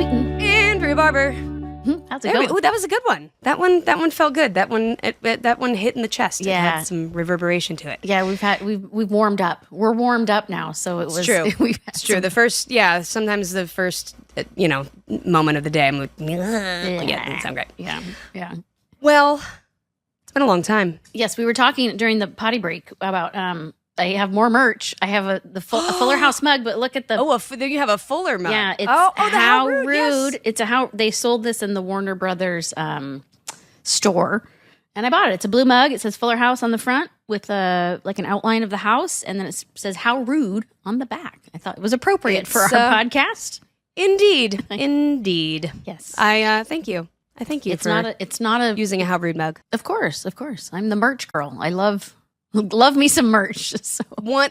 Sweeten. Andrea Barber. How's it going? Ooh, that was a good one. That one felt good. That one hit in the chest. Yeah. It had some reverberation to it. Yeah, we've warmed up. We're warmed up now, so it was true. It's true. Sometimes the first moment of the day, I'm like, yeah, doesn't sound great. Yeah. Well, it's been a long time. Yes, we were talking during the potty break about I have more merch. I have a Fuller House mug, but look at the There you have a Fuller mug. Yeah, it's the How Rude. Yes. It's they sold this in the Warner Brothers store, and I bought it. It's a blue mug. It says Fuller House on the front with like an outline of the house, and then it says How Rude on the back. I thought it was appropriate for our podcast. Indeed. Yes. I thank you. I thank you. It's not a using a How Rude mug. Of course. I'm the merch girl. I love me some merch. So.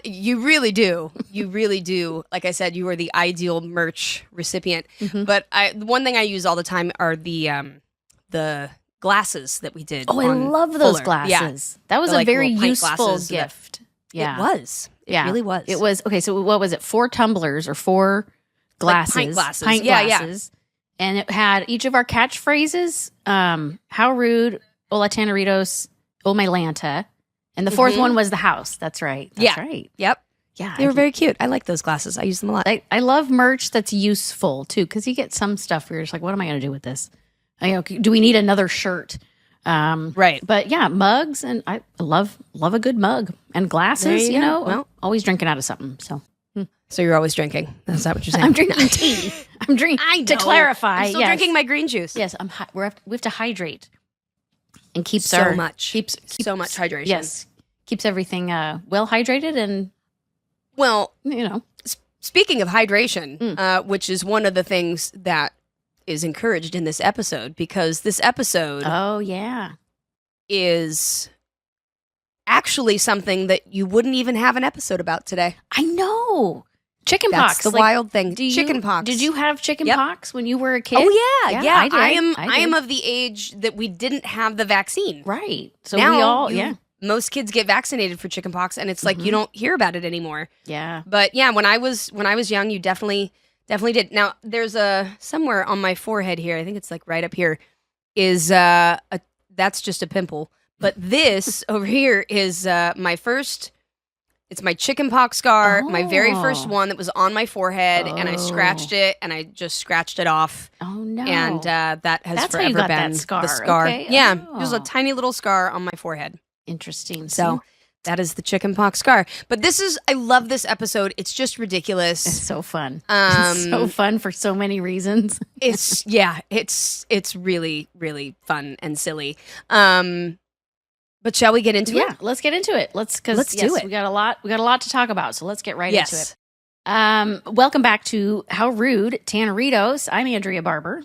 You really do. You really do. Like I said, you are the ideal merch recipient. Mm-hmm. But one thing I use all the time are the glasses that we did. Oh, I love those Fuller. glasses. Yeah. That was a very useful gift. Yeah. It was. It really was. It was. Okay, so what was it? 4 tumblers or 4 glasses. Like pint glasses. Pint glasses. And it had each of our catchphrases. How rude, Hola Tanneritos, Oh my Lanta. And the 4th one was the house. That's right. That's right. Yep. Yeah. They were very cute. I like those glasses. I use them a lot. I love merch that's useful too, because you get some stuff where you're just like, what am I going to do with this? Do we need another shirt? Right. But yeah, mugs, and I love a good mug and glasses. You go. Well, always drinking out of something. So you're always drinking. That's not what you're saying. I'm drinking tea. I'm drinking. I know. To clarify, I'm still drinking my green juice. Yes, we have to hydrate and keeps so much hydration. Yes, keeps everything well hydrated and Speaking of hydration, which is one of the things that is encouraged in this episode, because this episode, is actually something that you wouldn't even have an episode about today. I know. Chicken pox. That's the wild thing. Chicken pox. Did you have chicken pox when you were a kid? Oh yeah. I did. I am of the age that we didn't have the vaccine. Right. So now, we all most kids get vaccinated for chicken pox, and it's like you don't hear about it anymore. Yeah. But yeah, when I was young, you definitely did. Now there's somewhere on my forehead here, I think it's like right up here, is that's just a pimple. But this over here is it's my chicken pox scar, my very first one that was on my forehead, and I scratched it, and I just scratched it off. Oh no! And that has That's forever how you got been that scar. the scar. Okay. Yeah, it was a tiny little scar on my forehead. Interesting. So that is the chicken pox scar. But I love this episode. It's just ridiculous. It's so fun. It's so fun for so many reasons. It's really, really fun and silly. But shall we get into it? Yeah, let's get into it. Let's do it. We got a lot to talk about, so let's get right into it. Welcome back to How Rude, Tanneritos. I'm Andrea Barber.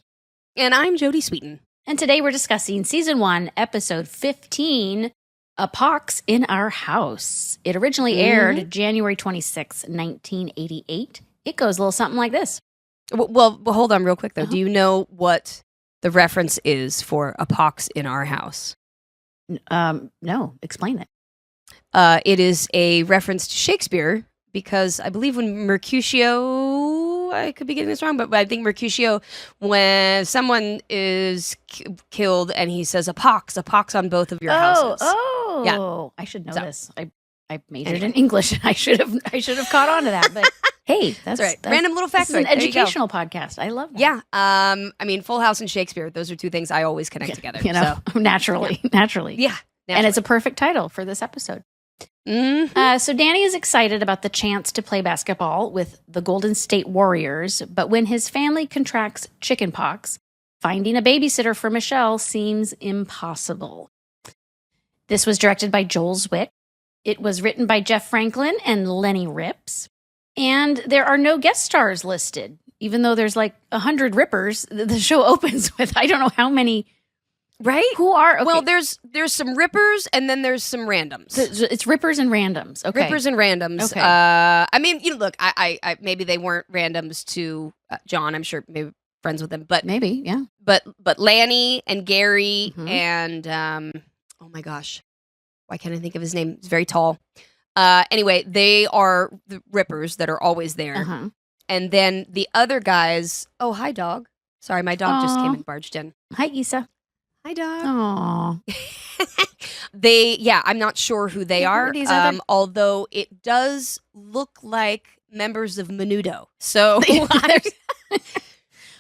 And I'm Jodie Sweeten. And today we're discussing Season 1, Episode 15, A Pox in Our House. It originally aired January 26, 1988. It goes a little something like this. Well, hold on real quick, though. Do you know what the reference is for A Pox in Our House? No. Explain it. It is a reference to Shakespeare, because I believe when Mercutio, I could be getting this wrong, but I think Mercutio, when someone is killed and he says a pox on both of your houses. Oh, yeah. I should know this. I majored in English, and I should have caught on to that. But hey, that's right. Random little fact. This is an educational podcast. I love that. Yeah. I mean, Full House and Shakespeare, those are two things I always connect together. Naturally. Yeah. And it's a perfect title for this episode. Mm-hmm. So Danny is excited about the chance to play basketball with the Golden State Warriors, but when his family contracts chicken pox, finding a babysitter for Michelle seems impossible. This was directed by Joel Zwick. It was written by Jeff Franklin and Lenny Rips. And there are no guest stars listed, even though there's like 100 rippers the show opens with. I don't know how many. Right? Who are? Okay. Well, there's some rippers, and then there's some randoms. It's rippers and randoms. Okay. Rippers and randoms. Okay. I mean, look, I maybe they weren't randoms to John. I'm sure maybe friends with them, but maybe, yeah. But Lanny and Gary and oh my gosh, why can't I think of his name? He's very tall. Anyway, they are the rippers that are always there, and then the other guys. Oh, hi, dog. Sorry, my dog just Aw. came and barged in. Hi, Issa. Hi, dog. Oh, I'm not sure who they Yeah, who are. are these other- Although it does look like members of Menudo. So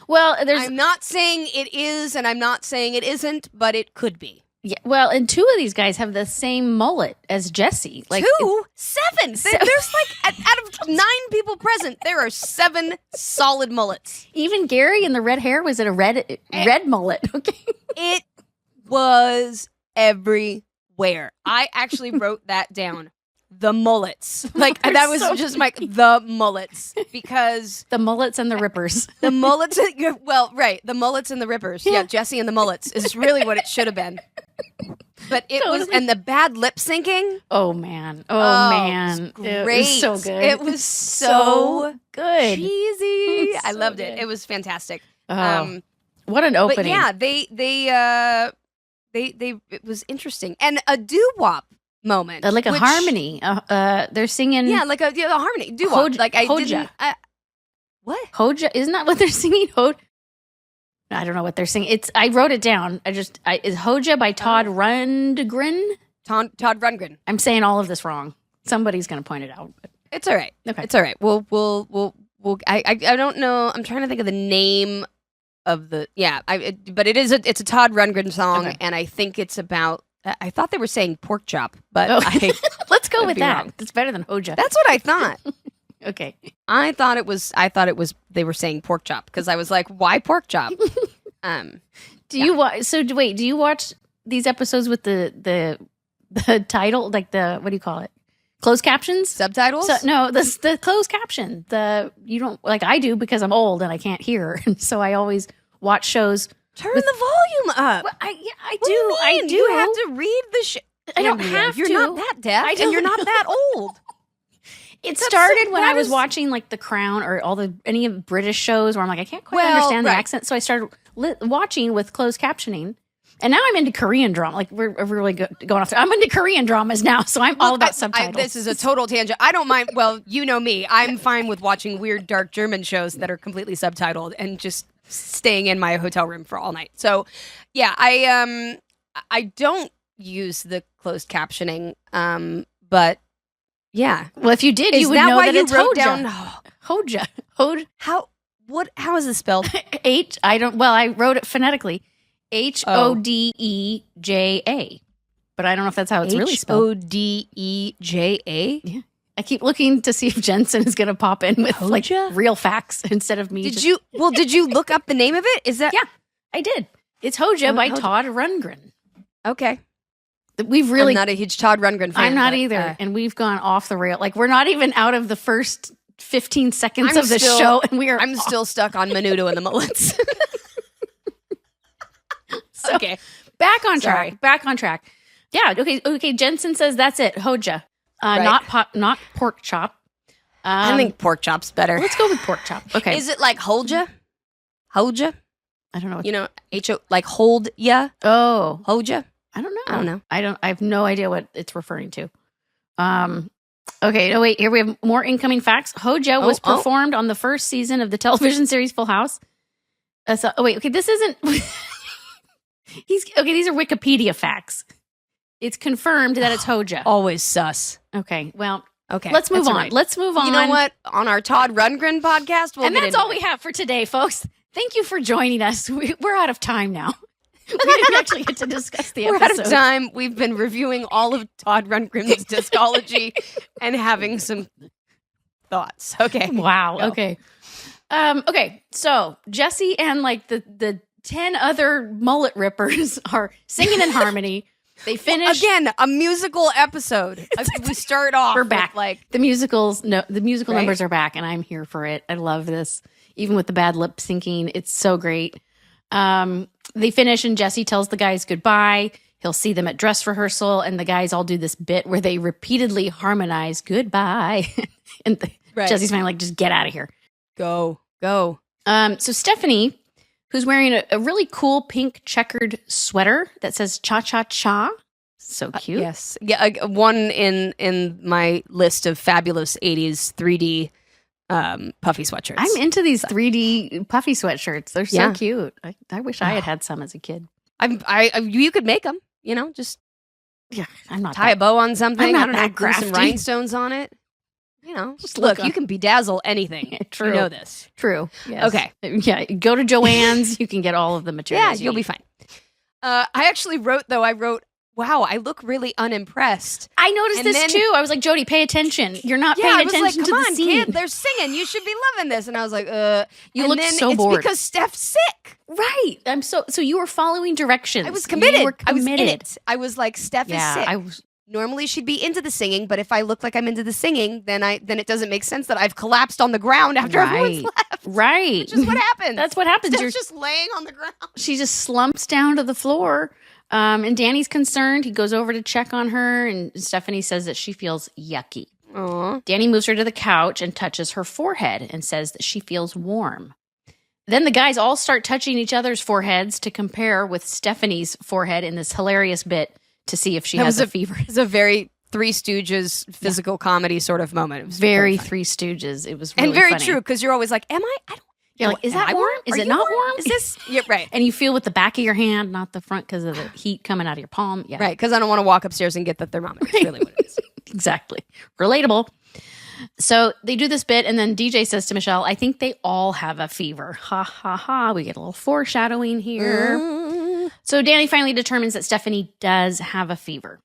well, there's I'm not saying it is, and I'm not saying it isn't, but it could be. yeah. Well, and two of these guys have the same mullet as Jesse. Like Two? Seven. There's like, out of 9 people present, there are 7 solid mullets. even Gary in the red hair was it a red mullet? Okay. It was everywhere. I actually wrote that down. The mullets. Like, They're that was so just like the mullets. Because The mullets and the rippers. the mullets, well, right. The mullets and the rippers. Yeah, Jesse and the mullets is really what it should have been. But it was, Totally. and the bad lip syncing. Oh man. It It great. was so good. It was so good. cheesy. It's I so loved it. good. It was fantastic. Oh, what an opening. But yeah, they it was interesting. And a doo-wop moment. Like a which- harmony. They're singing. Yeah, like a harmony. Doo-wop. Hoj- Like I Hoja. didn't what? Hoja, isn't that what they're singing? I don't know what they're singing. I wrote it down. Is Hoja by Todd Rundgren? Todd Rundgren. I'm saying all of this wrong. Somebody's going to point it out. It's all right. Okay. It's all right. We'll I don't know. I'm trying to think of the name of the but it's a Todd Rundgren song, Okay. and I think it's about. I thought they were saying pork chop, but Oh. I Let's go could with be that. wrong. It's better than Hoja. That's what I thought. Okay. I thought it was they were saying pork chop because I was like, why pork chop? Do you watch? So wait, do you watch these episodes with the title, like the what do you call it? Closed captions? Subtitles? So, no, the closed caption. You don't like I do because I'm old and I can't hear, and so I always watch shows. Turn the volume up. Well, I What do. do you I mean? do. You have to read the shit. I don't have You're to. not that deaf, I and you're don't not that old. It That's started so- when that I was is- watching like The Crown or any of British shows where I'm like I can't quite Well, understand the right. accent, so I started watching with closed captioning. And now I'm into Korean drama. Like we're really going off. I'm into Korean dramas now, so I'm all about subtitles. This is a total tangent. I don't mind. Well, you know me. I'm fine with watching weird, dark German shows that are completely subtitled and just staying in my hotel room for all night. So, yeah, I don't use the closed captioning, but yeah. Well, if you did, Is you would that know why that you it's wrote Hoja. down? How is this spelled? I wrote it phonetically. Hodeja. But I don't know if that's how it's really spelled. Hodeja. Yeah. I keep looking to see if Jensen is going to pop in with like Hoja? real facts instead of me. Did you look up the name of it? Is that Yeah. I did. It's Hoja by Hoja. Todd Rundgren. okay? We've really. I'm not a huge Todd Rundgren fan. I'm not but, either. And we've gone off the rail. Like we're not even out of the first 15 seconds I'm of the still- show, and we are. I'm still stuck on Menudo and the mullets. So, okay. back on Sorry. track. Back on track. Yeah. Okay. Jensen says that's it. Hoja, Right. not pork chop. I think pork chop's better. Let's go with pork chop. Okay. Is it like Holja? Holja? I don't know. You know, H-O, like hold ya? Oh, Hoja? I don't know. I don't know. I have no idea what it's referring to. Okay. No, wait. Here we have more incoming facts. Hoja was performed on the first season of the television series Full House. Okay. This isn't. These are Wikipedia facts. It's confirmed that it's Hoja. Always sus. Okay. Well, Okay. let's move that's on. all right. Let's move on. You know what? On our Todd Rundgren podcast, and that's all we have for today, folks. Thank you for joining us. We're out of time now. We didn't actually get to discuss the We're episode. out of time. We've been reviewing all of Todd Rundgren's discology and having some thoughts. Okay. Wow. Go. Okay. Okay. So Jesse and like the 10 other mullet rippers are singing in harmony. They finish Again, a musical episode. We start off. We're with, back. like the musicals. No, the musical Right? numbers are back, and I'm here for it. I love this. Even with the bad lip syncing, it's so great. They finish, and Jesse tells the guys goodbye. He'll see them at dress rehearsal, and the guys all do this bit where they repeatedly harmonize goodbye. And Right. Jesse's finally like, just get out of here. go. So Stephanie, who's wearing a really cool pink checkered sweater that says cha cha cha. So cute. Yes. Yeah. One in my list of fabulous 80s 3D puffy sweatshirts. I'm into these 3D puffy sweatshirts. They're so cute. I wish I had some as a kid. You could make them, just I'm not tie a bow on something. I'm I not don't know, that glue some crafty. rhinestones on it. Just Look, you can bedazzle anything. True. You know this. True. Yes. Okay. Yeah. Go to Joann's. You can get all of the materials. Yeah, you'll be fine. I actually wrote, wow, I look really unimpressed. I noticed this too. I was like, Jodie, pay attention. You're not paying attention to the scene. Kid, they're singing. You should be loving this. And I was like, You look so bored. It's because Steph's sick. Right. So you were following directions. I was committed. You were committed. I was in it. I was like, Steph is sick. Normally she'd be into the singing, but if I look like I'm into the singing, then it doesn't make sense that I've collapsed on the ground after everyone's left. Right. Which is what happens. That's what happens. Steph's just laying on the ground. She just slumps down to the floor. And Danny's concerned. He goes over to check on her, and Stephanie says that she feels yucky. Aww. Danny moves her to the couch and touches her forehead and says that she feels warm. Then the guys all start touching each other's foreheads to compare with Stephanie's forehead in this hilarious bit to see if she has a fever. It's a very Three Stooges physical comedy sort of moment. It was very Three Stooges. It was really and very funny. true, because you're always like, am I? I don't. You're like, is that warm? Is it not warm? Is this? Yeah, right. And you feel with the back of your hand, not the front, because of the heat coming out of your palm. Yeah. Right, because I don't want to walk upstairs and get the thermometer. That's really what it is. Exactly. Relatable. So they do this bit, and then DJ says to Michelle, I think they all have a fever. Ha, ha, ha. We get a little foreshadowing here. So Danny finally determines that Stephanie does have a fever.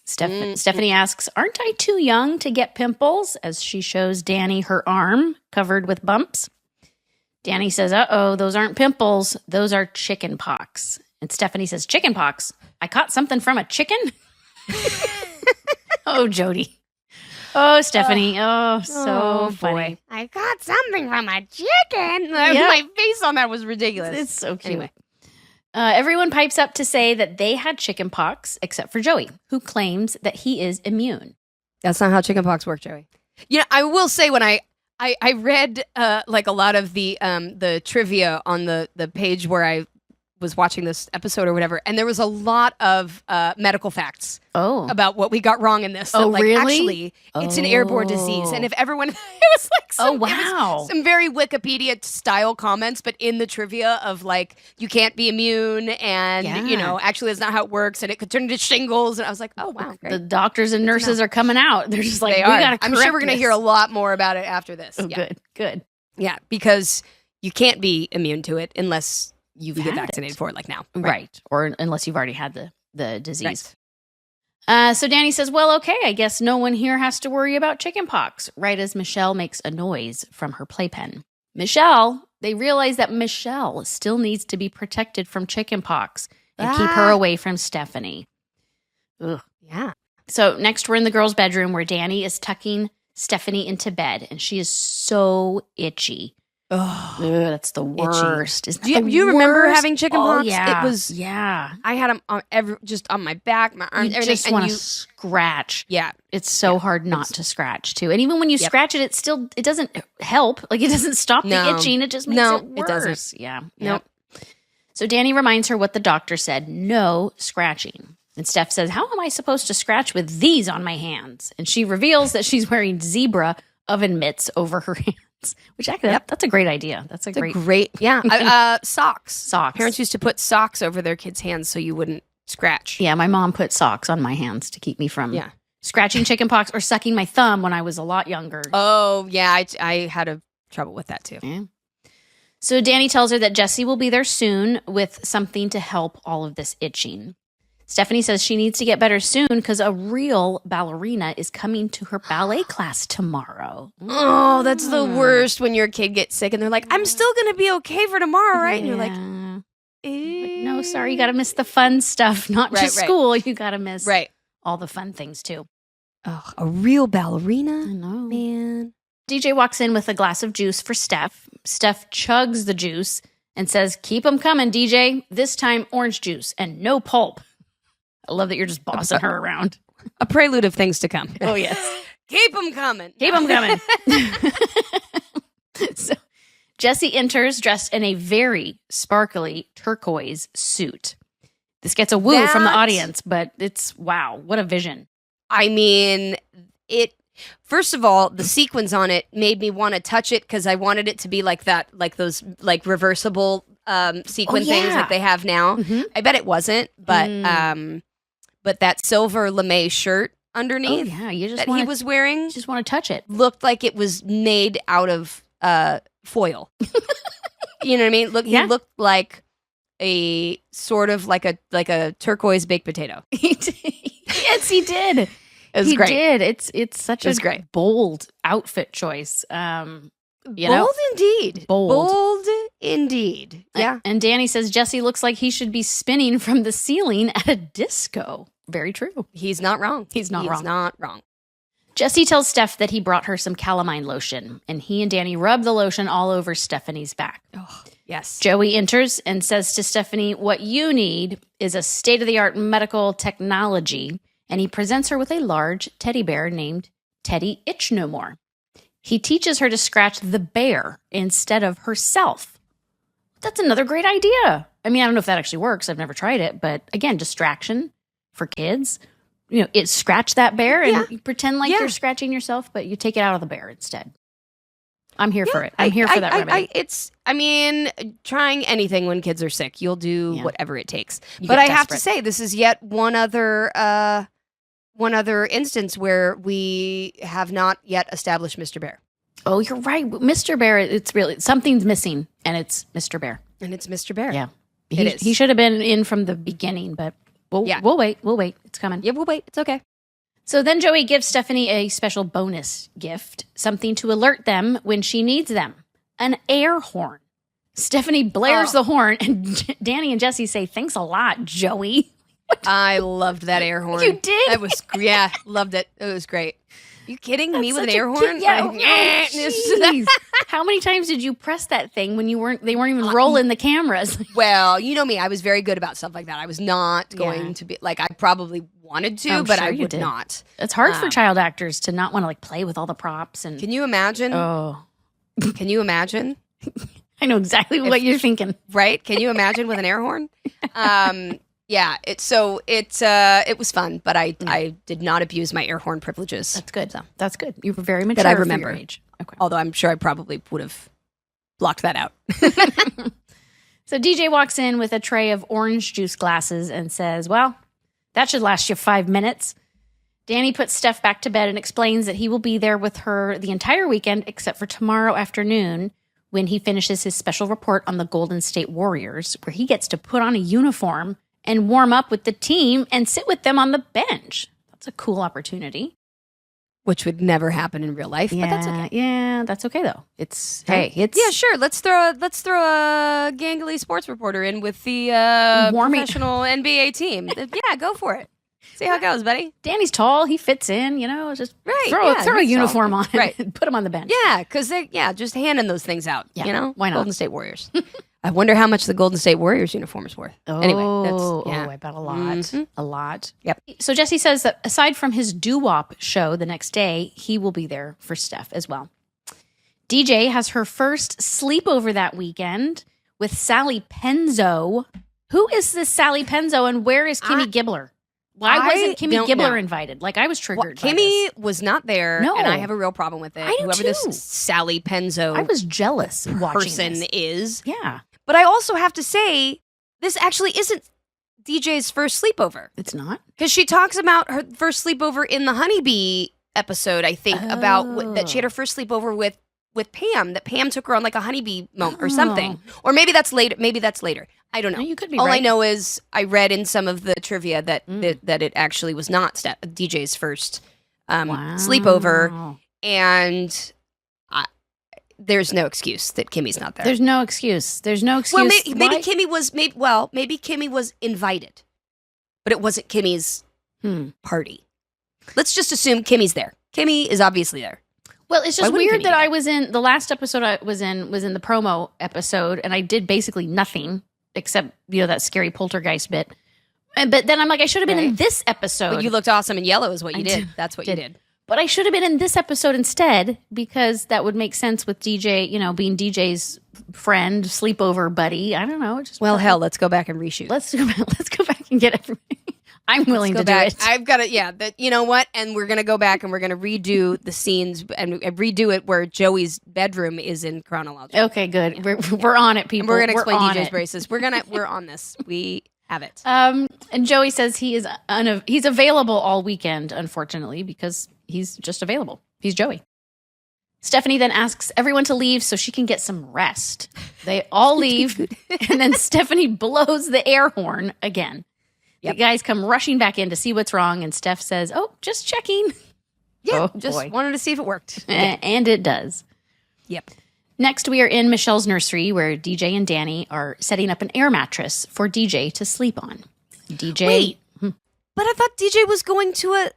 Stephanie asks, aren't I too young to get pimples? As she shows Danny her arm covered with bumps. Danny says, uh-oh, those aren't pimples. Those are chicken pox. And Stephanie says, chicken pox? I caught something from a chicken? Oh, Jodie. Oh, Stephanie. So funny. Boy. I got something from a chicken. My face on that was ridiculous. It's so cute. Anyway. Everyone pipes up to say that they had chicken pox, except for Joey, who claims that he is immune. That's not how chicken pox works, Joey. I will say when I read like a lot of the trivia on the page where I was watching this episode or whatever, and there was a lot of medical facts about what we got wrong in this. Oh, like, really? Actually, it's an airborne disease, and if everyone, it was like some very Wikipedia style comments, but in the trivia of like you can't be immune, and actually that's not how it works, and it could turn into shingles, and I was like, oh wow, great. The doctors and nurses are coming out. They're just like, they we are. got to. I'm sure we're going to hear a lot more about it after this. Oh, good. Yeah, because you can't be immune to it unless you get vaccinated for it, like now. Right. Or unless you've already had the disease. Right. So Danny says, well, okay, I guess no one here has to worry about chicken pox, right as Michelle makes a noise from her playpen. They realize that Michelle still needs to be protected from chicken pox and keep her away from Stephanie. Ugh. Yeah. So next we're in the girls' bedroom where Danny is tucking Stephanie into bed, and she is so itchy. Oh, that's the worst. Isn't that do you remember having chicken pox? Yeah. It was. Yeah. I had them on just on my back, my arms. You just want to scratch. Yeah. It's so hard not to scratch too. And even when you scratch it, it doesn't help. Like it doesn't stop the itching. It just makes it worse. It doesn't. Yeah. Nope. So Danny reminds her what the doctor said: no scratching. And Steph says, "How am I supposed to scratch with these on my hands?" And she reveals that she's wearing zebra oven mitts over her hands. Which actually, that's a great idea. That's a great yeah. Socks. Socks. Parents used to put socks over their kids' hands so you wouldn't scratch. Yeah, my mom put socks on my hands to keep me from scratching chicken pox or sucking my thumb when I was a lot younger. Oh, yeah. I had trouble with that too. Yeah. So Danny tells her that Jesse will be there soon with something to help all of this itching. Stephanie says she needs to get better soon because a real ballerina is coming to her ballet class tomorrow. Oh, that's the worst when your kid gets sick and they're like, I'm still going to be okay for tomorrow, right? And you're like, no, sorry, you got to miss the fun stuff, not just school. You got to miss all the fun things too. Oh, a real ballerina? I know. Man. DJ walks in with a glass of juice for Steph. Steph chugs the juice and says, keep them coming, DJ. This time, orange juice and no pulp. I love that you're just bossing her around. A prelude of things to come. Oh, yes. Keep them coming. Keep them coming. So Jesse enters dressed in a very sparkly turquoise suit. This gets a woo from the audience, but it's wow. What a vision. I mean, First of all, the sequins on it made me want to touch it because I wanted it to be like that, like those like reversible sequin things like they have now. Mm-hmm. I bet it wasn't, but that silver lame shirt underneath he was wearing, you just want to touch it. Looked like it was made out of foil. You know what I mean? He looked like a sort of like a turquoise baked potato. Yes, he did. It was great. Did. It's such a great. bold outfit choice. Bold indeed. Bold indeed. Yeah. And Danny says Jesse looks like he should be spinning from the ceiling at a disco. Very true. He's not wrong. He's not wrong. Jesse tells Steph that he brought her some calamine lotion, and he and Danny rub the lotion all over Stephanie's back. Oh, yes. Joey enters and says to Stephanie, what you need is a state-of-the-art medical technology, and he presents her with a large teddy bear named Teddy Itch No More. He teaches her to scratch the bear instead of herself. That's another great idea. I mean, I don't know if that actually works. I've never tried it, but again, distraction for kids. You know, it's scratch that bear and you pretend like you're scratching yourself, but you take it out of the bear instead. I'm here for it. I'm here for that remedy. Trying anything when kids are sick. You'll do whatever it takes. But I have to say, this is yet one other instance where we have not yet established Mr. Bear. Oh, you're right. Mr. Bear, it's really, something's missing, and it's Mr. Bear. And it's Mr. Bear. Yeah. He should have been in from the beginning, but we'll wait. We'll wait. It's coming. Yeah, we'll wait. It's okay. So then Joey gives Stephanie a special bonus gift, something to alert them when she needs them, an air horn. Stephanie blares the horn, and Danny and Jesse say, thanks a lot, Joey. I loved that air horn. You did? That was, loved it. It was great. You kidding me with an air horn? Yeah. How many times did you press that thing when they weren't even rolling the cameras? Well, you know me. I was very good about stuff like that. I was not going to be like, I probably wanted to, but I would not. It's hard for child actors to not want to like play with all the props. And can you imagine? Oh, can you imagine? I know exactly what you're thinking. Right? Can you imagine with an air horn? Yeah, it was fun, but I did not abuse my air horn privileges. That's good. So. That's good. You were very mature. That I remember. For your age. Okay. Although I'm sure I probably would have blocked that out. So DJ walks in with a tray of orange juice glasses and says, well, that should last you 5 minutes. Danny puts Steph back to bed and explains that he will be there with her the entire weekend except for tomorrow afternoon when he finishes his special report on the Golden State Warriors, where he gets to put on a uniform and warm up with the team and sit with them on the bench. That's a cool opportunity. Which would never happen in real life, but that's okay. Yeah, that's okay though. It's sure. Let's throw a gangly sports reporter in with the professional NBA team. Yeah, go for it. See how it goes, buddy. Danny's tall. He fits in. Just throw a uniform on and put him on the bench. Yeah, because just handing those things out. Yeah, why not? Golden State Warriors. I wonder how much the Golden State Warriors uniform is worth. Oh, anyway, I bet a lot. Mm-hmm. A lot. Yep. So Jesse says that aside from his doo-wop show the next day, he will be there for Steph as well. DJ has her first sleepover that weekend with Sally Penzo. Who is this Sally Penzo and where is Kimmy Gibbler? Why wasn't Kimmy Gibbler invited? Like, I was triggered. Kimmy was not there, no. and I have a real problem with it. I do Whoever too. This Sally Penzo I was jealous person is. Yeah. But I also have to say, this actually isn't DJ's first sleepover. It's not? Because she talks about her first sleepover in the Honeybee episode, I think, about that she had her first sleepover with Pam, that Pam took her on like a honeybee moment or something. Or maybe that's later. I don't know. No, you could be All right. I know is I read in some of the trivia that it actually was not DJ's first sleepover. And there's no excuse that Kimmy's not there. There's no excuse. Well, maybe Kimmy was invited, but it wasn't Kimmy's party. Let's just assume Kimmy's there. Kimmy is obviously there. Well, it's just weird that I was in the last episode I was in the promo episode, and I did basically nothing except that scary poltergeist bit. But then I'm like, I should have been in this episode. But you looked awesome in yellow, is what you did. That's what you did. But I should have been in this episode instead, because that would make sense with DJ, being DJ's friend, sleepover buddy. I don't know. Hell, let's go back and reshoot. Let's go back and get everything. I'm willing to do it. I've got to, you know what? And we're going to go back and we're going to redo the scenes and redo it where Joey's bedroom is in chronological. Okay, good. We're on it, people. And we're going to explain DJ's it. braces. We're on this. We have it. And Joey says he's available all weekend, unfortunately, because he's just available. He's Joey. Stephanie then asks everyone to leave so she can get some rest. They all leave, and then Stephanie blows the air horn again. Yep. The guys come rushing back in to see what's wrong, and Steph says, "Oh, just checking." Yeah, wanted to see if it worked. And it does. Yep. Next, we are in Michelle's nursery, where DJ and Danny are setting up an air mattress for DJ to sleep on. DJ, wait, but I thought DJ was going to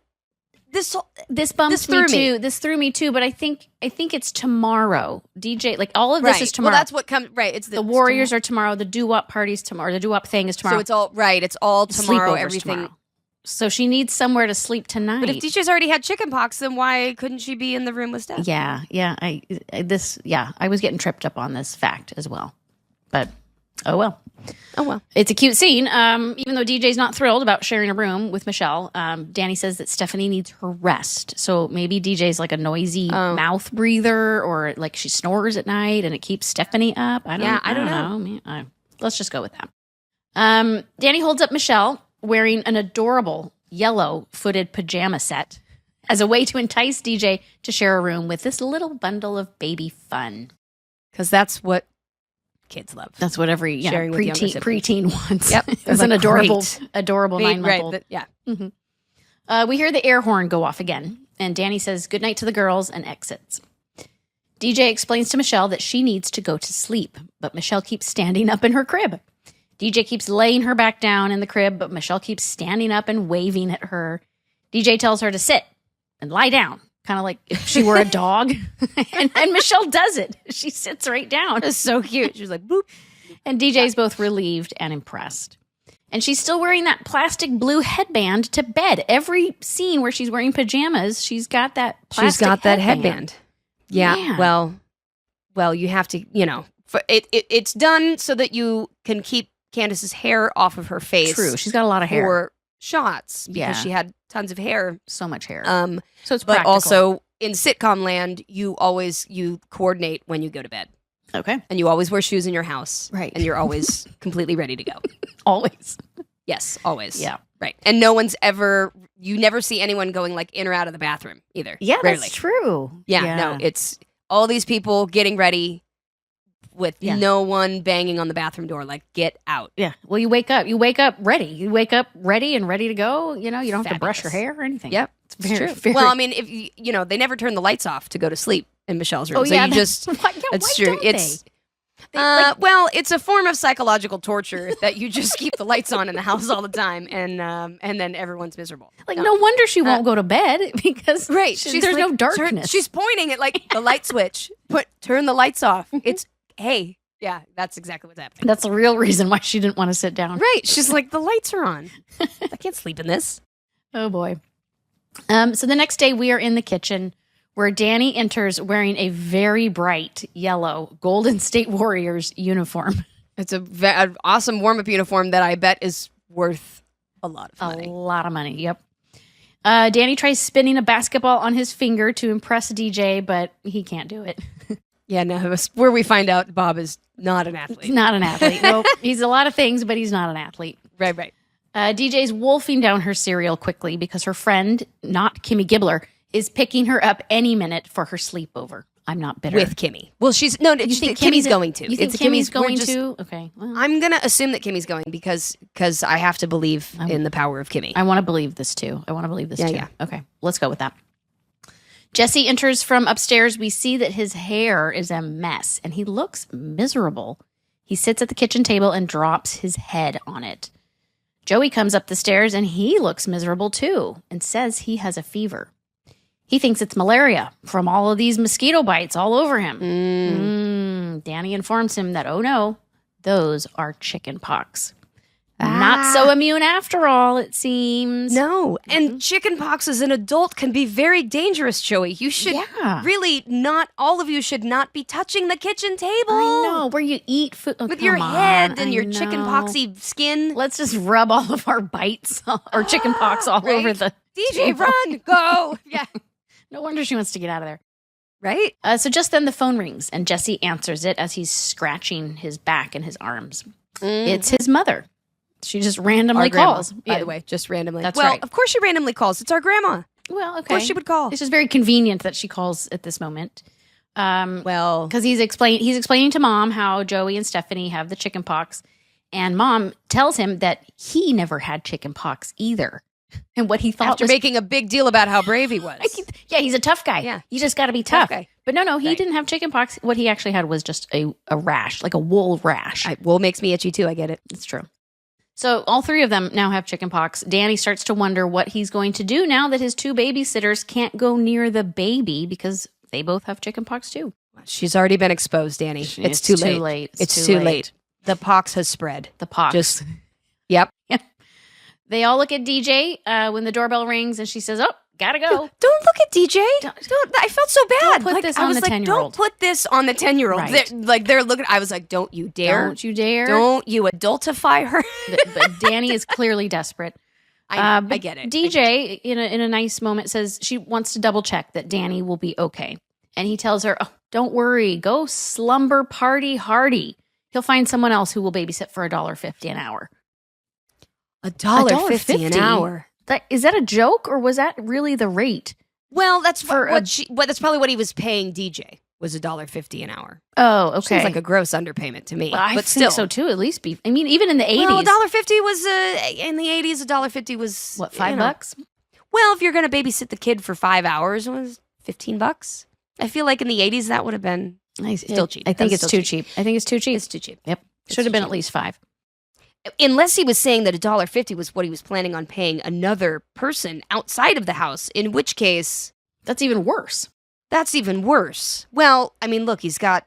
This bumped me too. This threw me too, but I think it's tomorrow. DJ, like all of this is tomorrow. Well, that's what comes. Right, it's the Warriors are tomorrow. The doo-wop party's tomorrow. The doo-wop thing is tomorrow. So it's all right. It's all tomorrow. Everything. Tomorrow. So she needs somewhere to sleep tonight. But if DJ's already had chicken pox, then why couldn't she be in the room with Steph? Yeah. I was getting tripped up on this fact as well, but oh well. It's a cute scene. Even though DJ's not thrilled about sharing a room with Michelle, Danny says that Stephanie needs her rest. So maybe DJ's like a noisy mouth breather, or like she snores at night and it keeps Stephanie up. I don't know. Let's just go with that. Danny holds up Michelle wearing an adorable yellow-footed pajama set as a way to entice DJ to share a room with this little bundle of baby fun. Because that's what kids love. That's what every preteen wants. Yep. It's an adorable 9-month-old. Right, yeah. Mm-hmm. We hear the air horn go off again, and Danny says goodnight to the girls and exits. DJ explains to Michelle that she needs to go to sleep, but Michelle keeps standing up in her crib. DJ keeps laying her back down in the crib, but Michelle keeps standing up and waving at her. DJ tells her to sit and lie down, kind of like if she were a dog. and Michelle does it. She sits right down. It's so cute. She was like, boop. And DJ's both relieved and impressed. And she's still wearing that plastic blue headband to bed. Every scene where she's wearing pajamas, she's got that plastic headband. Yeah. Well, you have to, it's done so that you can keep Candace's hair off of her face. True. She's got a lot of hair. For shots because she had tons of hair. So much hair. So it's practical. But also in sitcom land, you coordinate when you go to bed. Okay. And you always wear shoes in your house. Right. And you're always completely ready to go. Always. Yes, always. Yeah. Right. And you never see anyone going like in or out of the bathroom either. Yeah, Rarely. That's true. Yeah, no, it's all these people getting ready with no one banging on the bathroom door, like, get out. Yeah. Well, you wake up ready. You wake up ready and ready to go. You don't have to brush your hair or anything. Yep. It's true. Well, I mean, if they never turn the lights off to go to sleep in Michelle's room. Oh, so yeah. That's true. It's well, it's a form of psychological torture that you just keep the lights on in the house all the time, and then everyone's miserable. No wonder she won't go to bed because there's no darkness. She's pointing at like the light switch. Turn the lights off. It's hey. Yeah, that's exactly what's happening. That's the real reason why she didn't want to sit down. Right. She's like, the lights are on. I can't sleep in this. Oh, boy. So the next day we are in the kitchen where Danny enters wearing a very bright yellow Golden State Warriors uniform. It's an awesome warm-up uniform that I bet is worth a lot of money. A lot of money, yep. Danny tries spinning a basketball on his finger to impress DJ, but he can't do it. Yeah, no, it's where we find out Bob is not an athlete. Not an athlete. Well, he's a lot of things, but he's not an athlete. Right. DJ's wolfing down her cereal quickly because her friend, not Kimmy Gibbler, is picking her up any minute for her sleepover. I'm not bitter. With Kimmy. Well, you think Kimmy's going to. You think Kimmy's going to? Okay. Well. I'm going to assume that Kimmy's going because I have to believe in the power of Kimmy. I want to believe this too. Yeah. Okay, let's go with that. Jesse enters from upstairs. We see that his hair is a mess and he looks miserable. He sits at the kitchen table and drops his head on it. Joey comes up the stairs and he looks miserable too and says he has a fever. He thinks it's malaria from all of these mosquito bites all over him. Danny informs him that, oh no, those are chicken pox. Not so immune after all, it seems. No. And chicken pox as an adult can be very dangerous, Joey. You should really not, all of you should not be touching the kitchen table. I know, where you eat food. Oh, with your head and your chicken poxy skin. Let's just rub all of our bites or chicken pox all over the DJ, table. run, go. Yeah. No wonder she wants to get out of there. Right? So just then the phone rings and Jesse answers it as he's scratching his back and his arms. It's his mother. She just randomly calls. By the way, just randomly. That's well, right. Of course she randomly calls. It's our grandma. Well, okay. Of course she would call. It's just very convenient that she calls at this moment. Well, because he's explaining to Mom how Joey and Stephanie have the chicken pox, and Mom tells him that he never had chicken pox either, and what he thought after making a big deal about how brave he was. Yeah, he's a tough guy. Yeah, you just got to be tough. Guy. But no, he didn't have chicken pox. What he actually had was just a rash, like a wool rash. Wool makes me itchy too. I get it. It's true. So all three of them now have chicken pox. Danny starts to wonder what he's going to do now that his two babysitters can't go near the baby because they both have chicken pox too. She's already been exposed, Danny. It's too late. It's too late. The pox has spread. The pox. Yep. They all look at DJ when the doorbell rings and she says, "Oh, gotta go." Don't look at DJ. I felt so bad. Don't put this on the 10-year-old. Don't put this on the 10-year-old. Right. They're looking. I was like, don't you dare. Don't you dare. Don't you adultify her. but Danny is clearly desperate. I get it. DJ, in a nice moment, says she wants to double check that Danny will be okay. And he tells her, "Oh, don't worry. Go slumber party hardy. He'll find someone else who will babysit for $1.50 an hour." $1.50 an hour. Is that a joke or was that really the rate? Well, that's that's probably what he was paying DJ was $1.50 an hour. Oh, okay. Seems like a gross underpayment to me. Well, I but think so too. At least be. I mean, even in the 80s. Well, $1.50 was in the 80s. $1.50 was what, $5? Well, if you're going to babysit the kid for 5 hours, it was $15. I feel like in the 80s that would have been still cheap. I think it's too cheap. I think it's too cheap. It's too cheap. Yep. Should have been at least $5. Unless he was saying that $1.50 was what he was planning on paying another person outside of the house, in which case... That's even worse. That's even worse. Well, I mean, look, he's got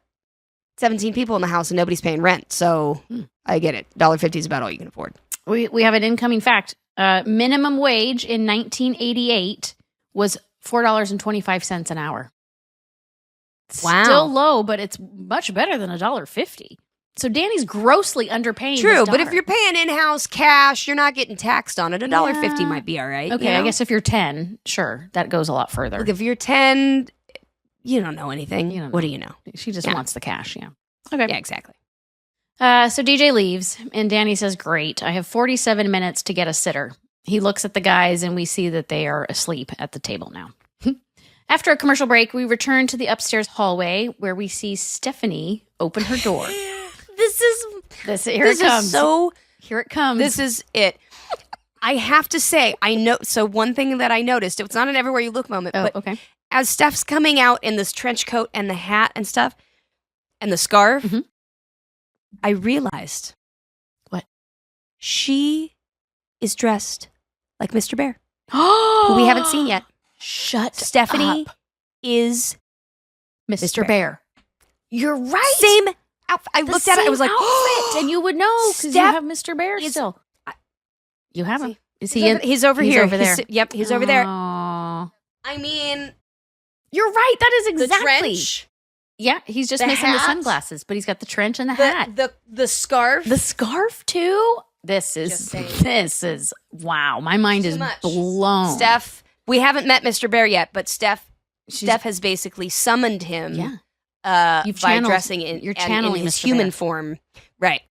17 people in the house and nobody's paying rent, so I get it. $1.50 is about all you can afford. We have an incoming fact. Minimum wage in 1988 was $4.25 an hour. Wow. Still low, but it's much better than $1.50. So Danny's grossly underpaying. True, but if you're paying in-house cash, you're not getting taxed on it. $1.50 might be all right. Okay, you know? I guess if you're 10, sure, that goes a lot further. Look, if you're 10, you don't know anything. What do you know? She just wants the cash, yeah. Okay. Yeah, exactly. So DJ leaves, and Danny says, "Great, I have 47 minutes to get a sitter." He looks at the guys, and we see that they are asleep at the table now. After a commercial break, we return to the upstairs hallway where we see Stephanie open her door. Here it comes. This is it. I have to say, I know. So one thing that I noticed, it's not an everywhere you look moment, but okay. As Steph's coming out in this trench coat and the hat and stuff, and the scarf, I realized what she is dressed like Mr. Bear, who we haven't seen yet. Stephanie is Mr. Bear. You're right. Same outfit. I looked at it. I was like, outfit, and you would know because you have Mr. Bear still. You have him. Is he in? He's over here. Over there. Yep, he's over there. I mean, you're right. That is exactly. The trench. Yeah, he's just missing the sunglasses, but he's got the trench and the hat. The scarf. The scarf too. This is wow. My mind is blown. Steph, we haven't met Mr. Bear yet, but Steph has basically summoned him. Yeah. By dressing in his human form. Right.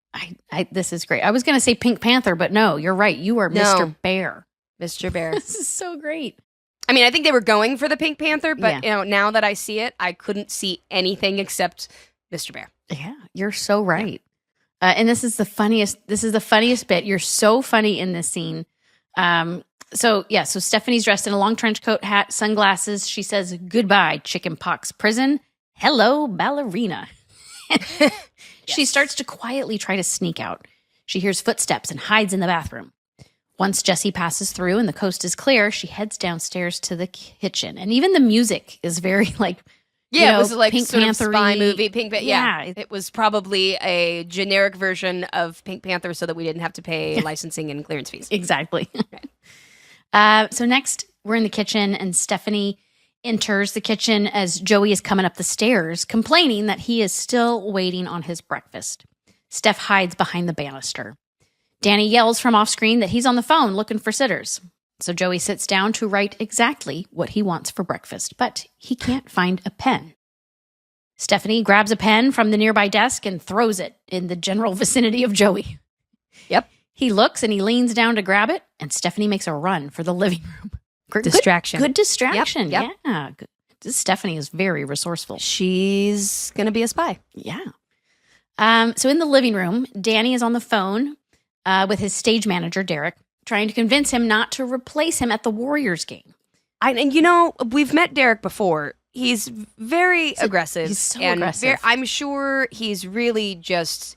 This is great. I was going to say Pink Panther, but no, you're right. You are Mr. Bear. Mr. Bear. This is so great. I mean, I think they were going for the Pink Panther, but now that I see it, I couldn't see anything except Mr. Bear. Yeah, you're so right. And this is the funniest bit. You're so funny in this scene. So Stephanie's dressed in a long trench coat, hat, sunglasses. She says, "Goodbye, chicken pox prison. Hello, ballerina." She starts to quietly try to sneak out. She hears footsteps and hides in the bathroom. Once Jesse passes through and the coast is clear, she heads downstairs to the kitchen. And even the music is very Yeah, it was like Pink sort of Panther-y. spy movie. Yeah. It was probably a generic version of Pink Panther so that we didn't have to pay licensing and clearance fees. Exactly. So next, we're in the kitchen, and Stephanie enters the kitchen as Joey is coming up the stairs, complaining that he is still waiting on his breakfast. Steph hides behind the banister. Danny yells from off screen that he's on the phone looking for sitters. So Joey sits down to write exactly what he wants for breakfast, but he can't find a pen. Stephanie grabs a pen from the nearby desk and throws it in the general vicinity of Joey. Yep. He looks and he leans down to grab it, and Stephanie makes a run for the living room. Distraction. Good distraction. Yep. Yeah. Good. Stephanie is very resourceful. She's going to be a spy. Yeah. So in the living room, Danny is on the phone with his stage manager, Derek, trying to convince him not to replace him at the Warriors game. And we've met Derek before. He's very aggressive. He's so aggressive. I'm sure he's really just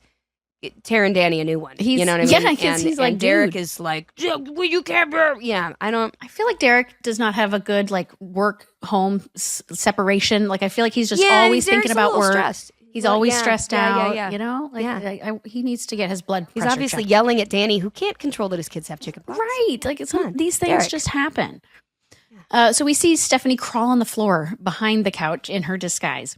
tearing Danny a new one. You know what I mean? Yeah, because he's like, Derek dude. is like, well, you can't. Yeah, I feel like Derek does not have a good work home separation. I feel like he's just always thinking about work. Stressed. He's always stressed out. Yeah. He needs to get his blood pressure He's obviously checked. yelling at Danny, who can't control that his kids have chicken pox. Right. These things Derek. just happen. So we see Stephanie crawl on the floor behind the couch in her disguise.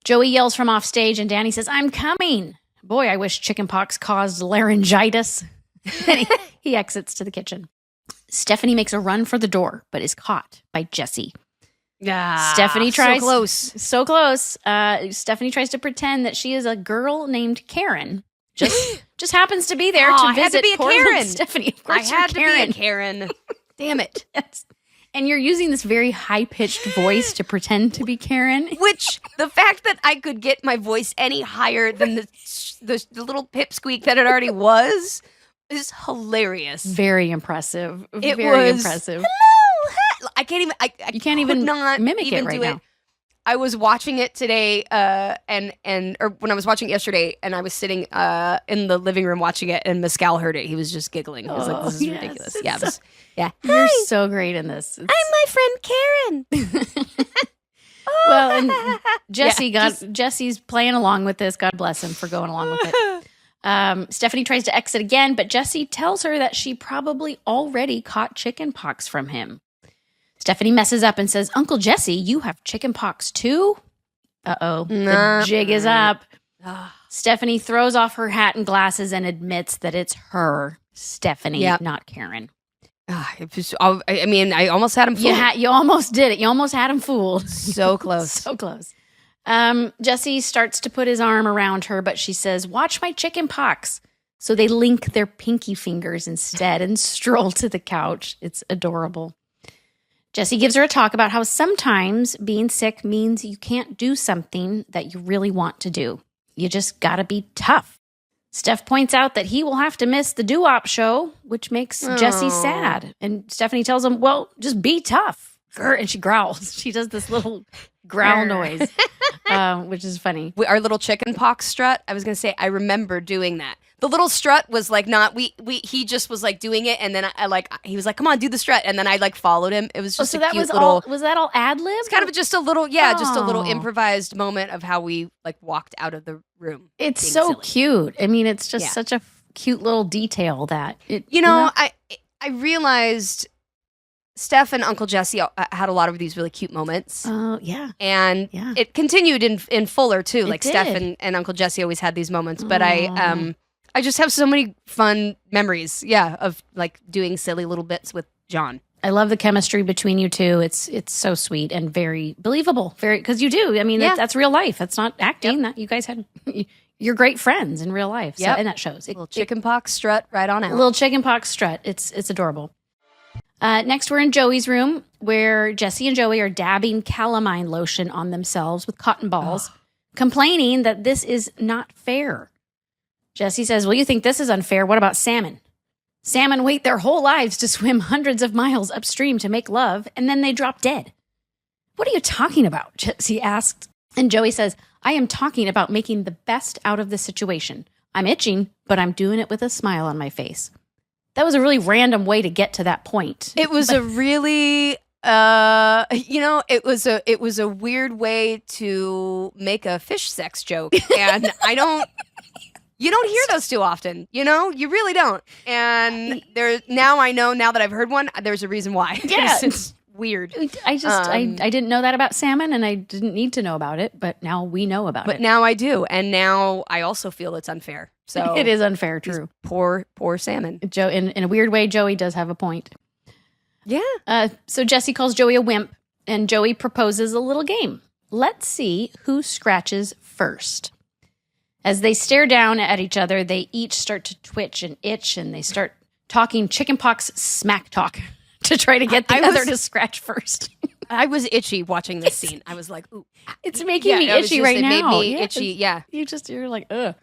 Joey yells from off stage, and Danny says, "I'm coming." Boy, I wish chicken pox caused laryngitis. And he exits to the kitchen. Stephanie makes a run for the door, but is caught by Jesse. Stephanie tries so close. Stephanie tries to pretend that she is a girl named Karen. Just happens to be there to visit I had to be a poor Karen. Stephanie. Of course, I had you're Karen. to be a Karen. Damn it. Yes. And you're using this very high-pitched voice to pretend to be Karen. Which, the fact that I could get my voice any higher than the little pipsqueak that it already was is hilarious. Very impressive. It very was, impressive. Hello. I can't even. You can't even not mimic even it right do now. I was watching it today, or when I was watching it yesterday, and I was sitting in the living room watching it, and Mescal heard it. He was just giggling. He was like, "This is ridiculous." Yeah, You're so great in this. I'm my friend Karen. Well, and Jesse's playing along with this. God bless him for going along with it. Stephanie tries to exit again, but Jesse tells her that she probably already caught chicken pox from him. Stephanie messes up and says, "Uncle Jesse, you have chicken pox too?" Uh-oh. The jig is up. Stephanie throws off her hat and glasses and admits that it's her, Stephanie, not Karen. I almost had him fooled. You almost did it. You almost had him fooled. So close. So close. Jesse starts to put his arm around her, but she says, "Watch my chicken pox." So they link their pinky fingers instead and stroll to the couch. It's adorable. Jesse gives her a talk about how sometimes being sick means you can't do something that you really want to do. You just gotta be tough. Steph points out that he will have to miss the doo-wop show, which makes Jesse sad. And Stephanie tells him, "Well, just be tough." And she growls. She does this little growl noise, which is funny. Our little chicken pox strut, I was going to say, I remember doing that. The little strut was he just was doing it. And then he was like, "Come on, do the strut." And then I followed him. It was just was that all ad-lib? It's kind of just a little improvised moment of how we walked out of the room. It's so silly. Cute. I mean, it's just such a cute little detail that I realized Steph and Uncle Jesse had a lot of these really cute moments. Oh, yeah. And it continued in Fuller too. It did. Steph and Uncle Jesse always had these moments. But I just have so many fun memories, of doing silly little bits with John. I love the chemistry between you two. It's so sweet and very believable. Because you do. I mean, that's real life. That's not acting. That you guys you're great friends in real life. So, and that shows. Little chicken pox strut right on out. A little chicken pox strut. It's adorable. Next, we're in Joey's room where Jesse and Joey are dabbing calamine lotion on themselves with cotton balls, complaining that this is not fair. Jesse says, "Well, you think this is unfair. What about salmon? Salmon wait their whole lives to swim hundreds of miles upstream to make love, and then they drop dead." "What are you talking about?" Jesse asked. And Joey says, "I am talking about making the best out of the situation. I'm itching, but I'm doing it with a smile on my face." That was a really random way to get to that point. It was a really It was a weird way to make a fish sex joke, and you don't hear those too often, you really don't. And now that I've heard one, there's a reason why. Yeah. It's weird. I didn't know that about salmon, and I didn't need to know about it, but now we know about it. But now I do, and now I also feel it's unfair. So it is unfair, true. Poor salmon. Joe, in a weird way, Joey does have a point. Yeah. So Jesse calls Joey a wimp, and Joey proposes a little game. Let's see who scratches first. As they stare down at each other, they each start to twitch and itch, and they start talking chicken pox smack talk to try to get the other to scratch first. I was itchy watching this scene. I was like, ooh. It's making me itchy right now. It made me itchy, yeah. You're like, ugh.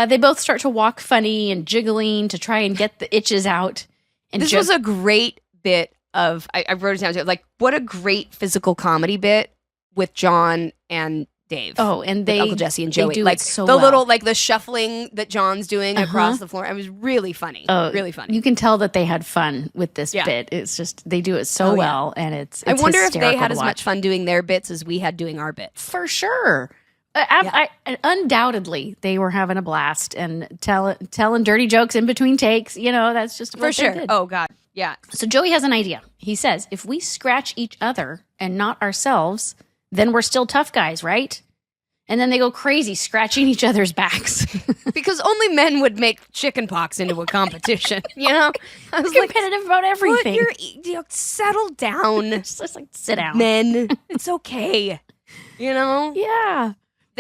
They both start to walk funny and jiggling to try and get the itches out. And this was a great bit of, I wrote it down too, like, what a great physical comedy bit with John and Dave. Oh, and Uncle Jesse and Joey. They do like it so the well. little, like the shuffling that John's doing across the floor. It was really funny. Oh, really funny. You can tell that they had fun with this bit. It's just, they do it so well. And it's I wonder if they had as watch. much fun doing their bits as we had doing our bits. For sure. Undoubtedly, they were having a blast and telling dirty jokes in between takes. That's just what For sure. they did. Oh, God. Yeah. So Joey has an idea. He says, if we scratch each other and not ourselves, then we're still tough guys, right? And then they go crazy scratching each other's backs. Because only men would make chicken pox into a competition, I was competitive about everything. Settle down. Just like, sit down. Men. It's okay. Yeah.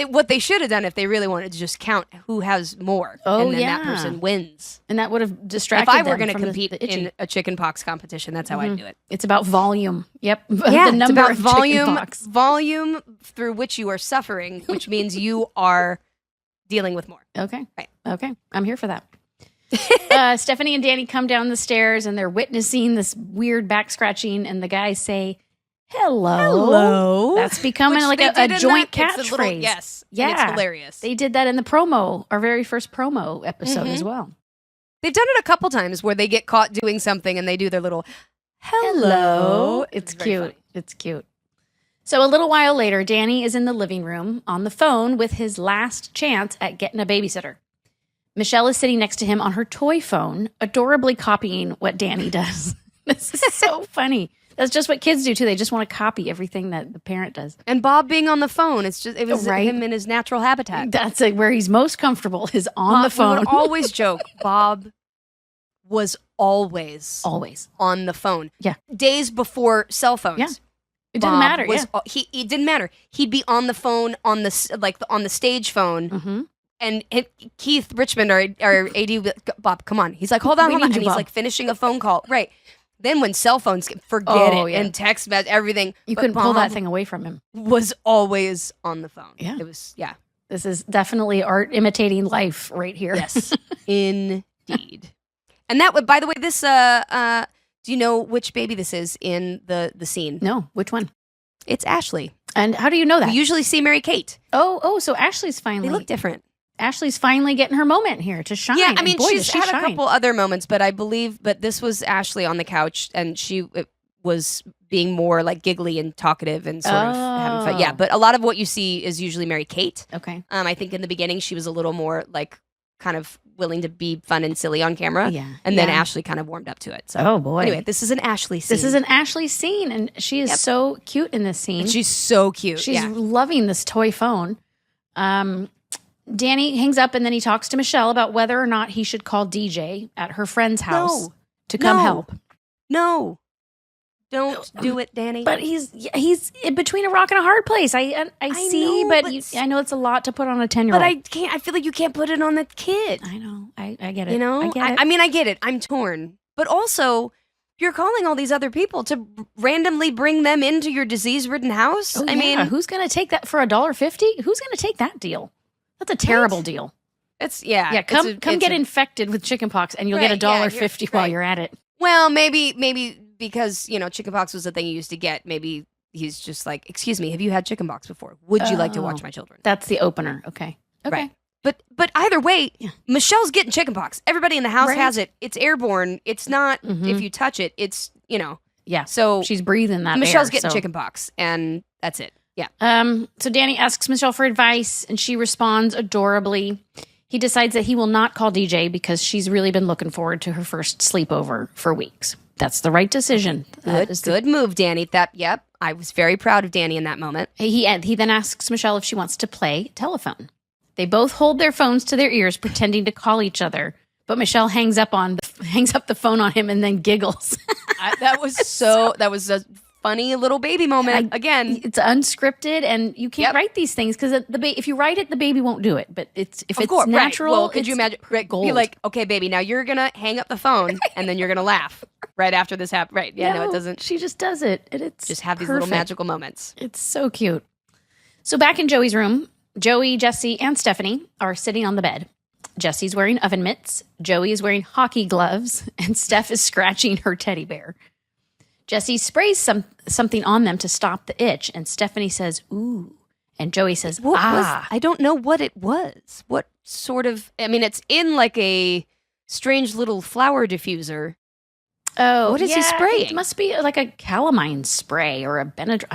What they should have done if they really wanted to just count who has more. Oh, and then that person wins. And that would have distracted them. If I were going to compete in a chicken pox competition, that's how I'd do it. It's about volume. Yep. Yeah, the number it's about of volume through which you are suffering, which means you are dealing with more. Okay. Right. Okay. I'm here for that. Stephanie and Danny come down the stairs and they're witnessing this weird back scratching, and the guys say, Hello. That's becoming like a joint catchphrase. Yes. Yeah. And it's hilarious. They did that in the promo, our very first promo episode as well. They've done it a couple times where they get caught doing something and they do their little hello. It's cute. Funny. It's cute. So a little while later, Danny is in the living room on the phone with his last chance at getting a babysitter. Michelle is sitting next to him on her toy phone, adorably copying what Danny does. This is so funny. That's just what kids do too. They just want to copy everything that the parent does. And Bob being on the phone, it was him in his natural habitat. That's where he's most comfortable, is on the phone. We would always joke, Bob was always on the phone. Yeah. Days before cell phones. Yeah. It didn't matter. It didn't matter. He'd be on the phone on the stage phone. Mm-hmm. And Keith Richmond, our AD, Bob, come on. He's like, hold on. And he's like finishing a phone call. Right. Then when cell phones, forget it. Yeah. And text message, everything. You couldn't pull that thing away from him. Was always on the phone. Yeah. It was, yeah. This is definitely art imitating life right here. Yes. Indeed. And that would, by the way, this, do you know which baby this is in the scene? No. Which one? It's Ashley. And how do you know that? We usually see Mary Kate. Oh, so Ashley's finally. They look different. Ashley's finally getting her moment here to shine. Yeah, I mean, she's had shine. a couple other moments, but this was Ashley on the couch, and she was being more like giggly and talkative and sort of having fun. Yeah, but a lot of what you see is usually Mary Kate. Okay. I think in the beginning she was a little more like kind of willing to be fun and silly on camera. Yeah. And then Ashley kind of warmed up to it. So, oh boy. Anyway, this is an Ashley scene. This is an Ashley scene, and she is so cute in this scene. And she's so cute. She's loving this toy phone. Danny hangs up and then he talks to Michelle about whether or not he should call DJ at her friend's house to come help. No. Don't do it, Danny. But he's in between a rock and a hard place. I see, know, but I know it's a lot to put on a 10-year-old. But I can't. I feel like you can't put it on the kid. I know. I get it. You know? I get it. I mean, I get it. I'm torn. But also, you're calling all these other people to randomly bring them into your disease-ridden house? I mean, who's going to take that for $1.50? Who's going to take that deal? That's a terrible deal. It's Come get infected with chickenpox, and you'll get $1.50 while you're at it. Well, maybe because chickenpox was the thing you used to get. Maybe he's just like, excuse me, have you had chickenpox before? Would you like to watch my children? That's the opener. Okay. Right. But either way, Michelle's getting chickenpox. Everybody in the house has it. It's airborne. It's not if you touch it. It's Yeah. So she's breathing that Michelle's air, getting so. chicken pox, and that's it. Yeah. So Danny asks Michelle for advice, and she responds adorably. He decides that he will not call DJ because she's really been looking forward to her first sleepover for weeks. That's the right decision. Good move, Danny. Yep. I was very proud of Danny in that moment. He then asks Michelle if she wants to play telephone. They both hold their phones to their ears, pretending to call each other. But Michelle hangs up the phone on him and then giggles. That was a funny little baby moment. Again, it's unscripted, and you can't write these things because if you write it, the baby won't do it. But if it's natural, right. Well, could you imagine? Gold. Be like, okay, baby, now you're gonna hang up the phone, and then you're gonna laugh right after this happens. Right? Yeah, no, it doesn't. She just does it, and it's just have these perfect. little magical moments. It's so cute. So back in Joey's room, Joey, Jesse, and Stephanie are sitting on the bed. Jesse's wearing oven mitts, Joey is wearing hockey gloves, and Steph is scratching her teddy bear. Jesse sprays something on them to stop the itch, and Stephanie says, ooh. And Joey says, I don't know what it was. What sort of, it's in like a strange little flower diffuser. Oh, what is he spraying? It must be like a calamine spray or a Benadryl.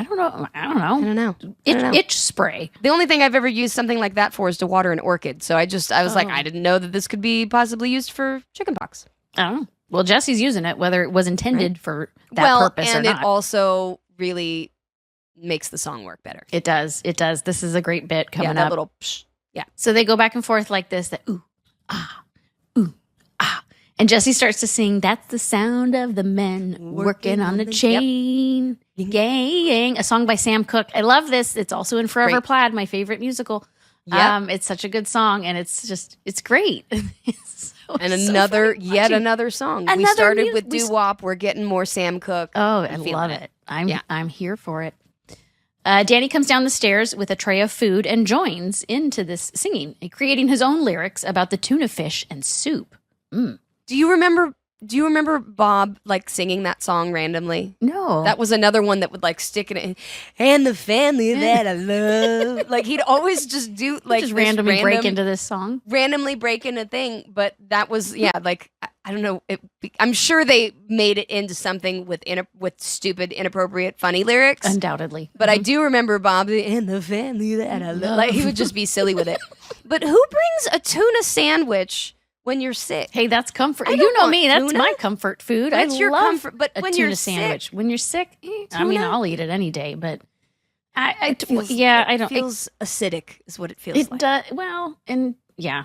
I don't know. Itch spray. The only thing I've ever used something like that for is to water an orchid. So I was like, I didn't know that this could be possibly used for chicken pox. I don't know. Well, Jesse's using it, whether it was intended for that purpose or not. And it also really makes the song work better. It does. This is a great bit coming that up. Little psh. Yeah. So they go back and forth like this, that ooh, ah. And Jesse starts to sing, that's the sound of the men working on the chain gang. A song by Sam Cooke. I love this. It's also in Forever Plaid, my favorite musical. Yep. It's such a good song, and it's great. Another song. We started with doo-wop. We're getting more Sam Cooke. Oh, I love it. I'm here for it. Danny comes down the stairs with a tray of food and joins into this singing, creating his own lyrics about the tuna fish and soup. Do you remember Bob like singing that song randomly? No. That was another one that would like stick in it. And the family that I love. Like he'd always just do like just randomly break into this song. Randomly break into thing. But that was, like, I don't know. I'm sure they made it into something with stupid, inappropriate, funny lyrics. Undoubtedly. But I do remember Bob and the family that I love. Like he would just be silly with it. But who brings a tuna sandwich when you're sick? Hey, that's comfort. You know me. That's tuna. My comfort food. That's your love comfort. But a when tuna you're sandwich. Sick, when you're sick, I'll eat it any day. But I don't. It feels acidic, is what it feels like. It does. Well, and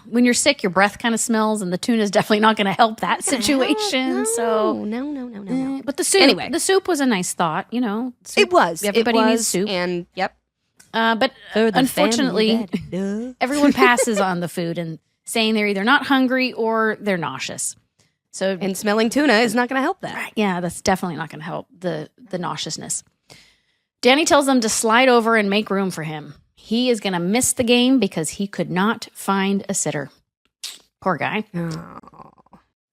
when you're sick, your breath kind of smells, and the tuna is definitely not going to help that situation. No. But the soup. Anyway, the soup was a nice thought. Soup, it was. Everybody needs soup, and but unfortunately, everyone passes on the food and saying they're either not hungry or they're nauseous. And smelling tuna is not going to help that. Right, yeah, that's definitely not going to help the nauseousness. Danny tells them to slide over and make room for him. He is going to miss the game because he could not find a sitter. Poor guy. Oh.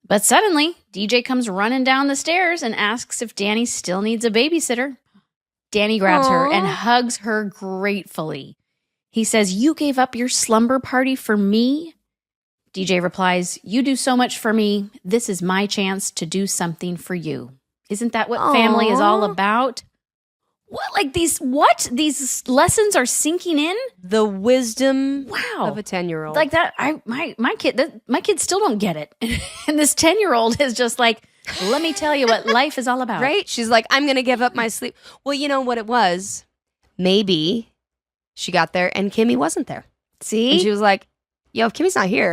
But suddenly, DJ comes running down the stairs and asks if Danny still needs a babysitter. Danny grabs her and hugs her gratefully. He says, "You gave up your slumber party for me?" DJ replies, "You do so much for me. This is my chance to do something for you." Isn't that what family is all about? These lessons are sinking in? The wisdom of a 10-year-old. Like that, my kids still don't get it. And this 10-year-old is just like, let me tell you what life is all about. Right? She's like, I'm going to give up my sleep. Well, you know what it was? Maybe she got there and Kimmy wasn't there. See? And she was like, yo, if Kimmy's not here.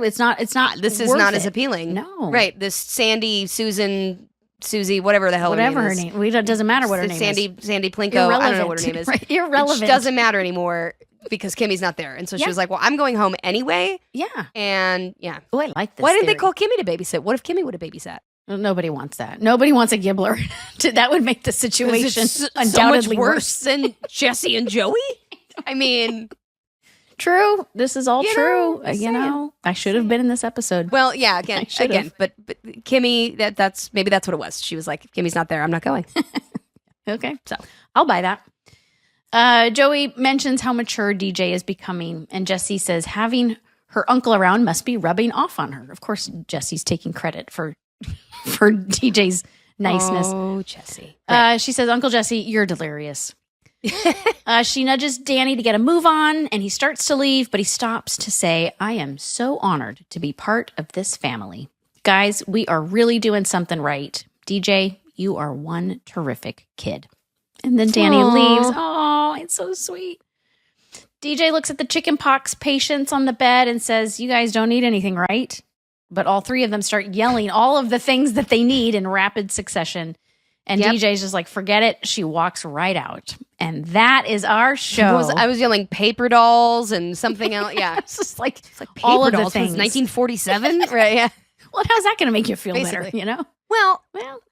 It's not. This is not as appealing. No. Right. This Sandy, Susie, whatever the hell her name is. It doesn't matter what her name is. Sandy Plinko. I don't know what her name is. Right, irrelevant. It doesn't matter anymore because Kimmy's not there. And so she was like, well, I'm going home anyway. Yeah. And yeah. Oh, I like this. Why didn't they call Kimmy to babysit? What if Kimmy would have babysat? Well, nobody wants that. Nobody wants a gibbler. That would make the situation undoubtedly so much worse than Jesse and Joey. I mean... True. This is all true. I should have been in this episode. Well, yeah, again, but Kimmy, that's maybe that's what it was. She was like, if Kimmy's not there, I'm not going. Okay. So I'll buy that. Joey mentions how mature DJ is becoming, and Jesse says having her uncle around must be rubbing off on her. Of course, Jesse's taking credit for DJ's niceness. Oh, Jesse. Right. She says, Uncle Jesse, you're delirious. She nudges Danny to get a move on, and he starts to leave, but he stops to say, I am so honored to be part of this family. Guys, we are really doing something right. DJ, you are one terrific kid. And then Danny leaves. Oh, it's so sweet. DJ looks at the chicken pox patients on the bed and says, you guys don't need anything, right? But all three of them start yelling all of the things that they need in rapid succession. And DJ's just like, forget it. She walks right out. And that is our show. I was yelling paper dolls and something else. Yeah. It's just like, paper all of dolls the things. 1947? Right, yeah. Well, how's that going to make you feel Basically. better, you know? Well,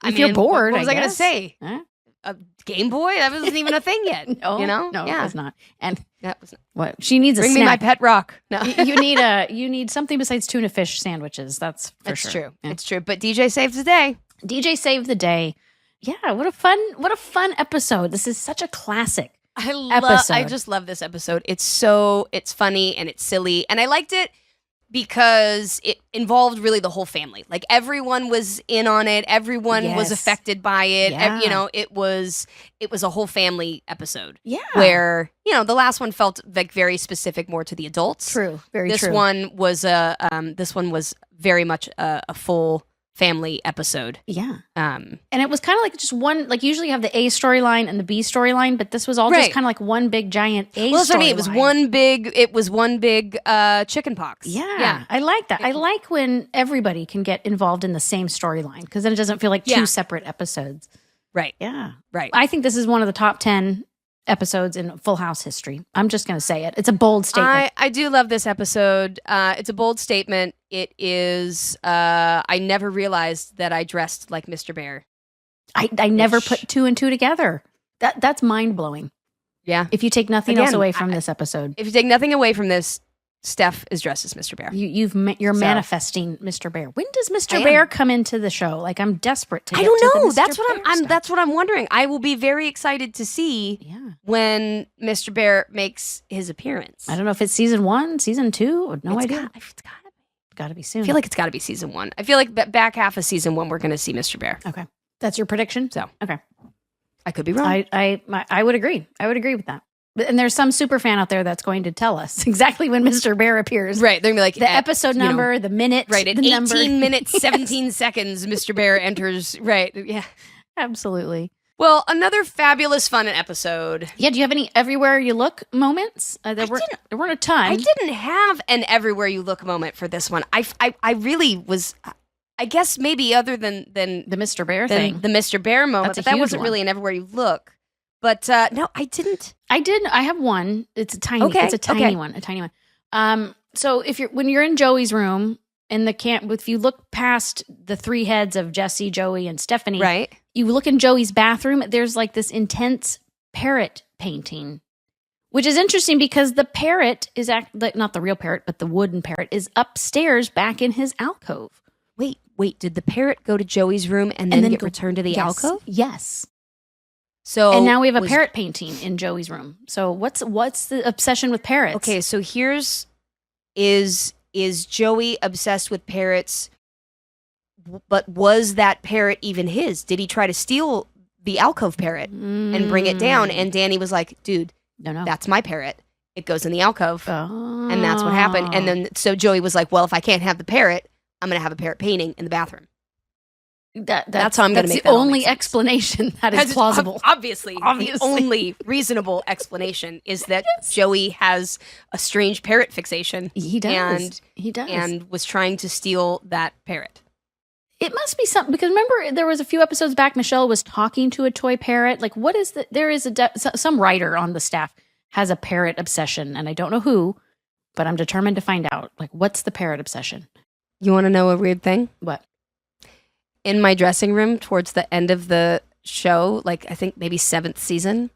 if you're bored, what was I going to guess. say? Huh? A Game Boy? That wasn't even a thing yet. No, you know? No, yeah. it was not. And that was not. what? She needs Bring a me my snack. pet rock. No. you need something besides tuna fish sandwiches. That's for sure. True. Yeah. It's true. But DJ saved the day. DJ saved the day. Yeah, what a fun episode. This is such a classic episode. I just love this episode. It's funny and it's silly. And I liked it because it involved really the whole family. Like everyone was in on it. Everyone was affected by it. Yeah. It was a whole family episode. Yeah. Where, the last one felt like very specific more to the adults. True. Very this true. This one was very much a full family episode. Yeah. And it was kind of like just one, like usually you have the A storyline and the B storyline, but this was all just kind of like one big giant A storyline. Well, that's what I mean. It was one big chicken pox. Yeah. I like that. I like when everybody can get involved in the same storyline because then it doesn't feel like two separate episodes. Right. Yeah. Right. I think this is one of the top 10 episodes in Full House history. I'm just going to say it. It's a bold statement. I do love this episode. It's a bold statement. It is, I never realized that I dressed like Mr. Bear. I never put two and two together. That's mind-blowing. Yeah. If you take nothing else away from this episode. If you take nothing away from this, Steph is dressed as Mr. Bear. You're manifesting Mr. Bear. When does Mr. Bear come into the show? Like I'm desperate to. I don't know. That's That's what I'm wondering. I will be very excited to see when Mr. Bear makes his appearance. I don't know if it's season 1, season 2. No idea. It's got to be soon. I feel like it's got to be season 1. I feel like back half of season 1 we're going to see Mr. Bear. Okay, that's your prediction. So okay, I could be wrong. I would agree. I would agree with that. And there's some super fan out there that's going to tell us exactly when Mr. Bear appears. Right. They're going to be like, the episode number, the minute. Right. At the 18 number. minutes, 17 seconds, Mr. Bear enters. Right. Yeah. Absolutely. Well, another fabulous fun episode. Yeah. Do you have any everywhere you look moments? There weren't a ton. I didn't have an everywhere you look moment for this one. I really was, I guess maybe other than the Mr. Bear thing. The Mr. Bear moment. That's But that wasn't really an everywhere you look. But no, I didn't. I did. I have one. It's a tiny. Okay. It's a tiny one. A tiny one. So when you're in Joey's room in the camp, if you look past the three heads of Jesse, Joey, and Stephanie, right? You look in Joey's bathroom. There's like this intense parrot painting, which is interesting because the parrot is not the real parrot, but the wooden parrot is upstairs back in his alcove. Wait. Did the parrot go to Joey's room and then get returned to the alcove? Yes. So and now we have a parrot painting in Joey's room. So what's the obsession with parrots? Okay, so is Joey obsessed with parrots? But was that parrot even his? Did he try to steal the alcove parrot and bring it down? And Danny was like, "Dude, no, that's my parrot. It goes in the alcove." Oh. And that's what happened. And then so Joey was like, "Well, if I can't have the parrot, I'm going to have a parrot painting in the bathroom." That's how I'm going to make the only explanation that is plausible. Obviously, the only reasonable explanation is that Joey has a strange parrot fixation. He does. And was trying to steal that parrot. It must be something because remember there was a few episodes back. Michelle was talking to a toy parrot. Like, what is the? There is some writer on the staff has a parrot obsession, and I don't know who, but I'm determined to find out. Like, what's the parrot obsession? You want to know a weird thing? What? In my dressing room towards the end of the show, like I think maybe 7th season,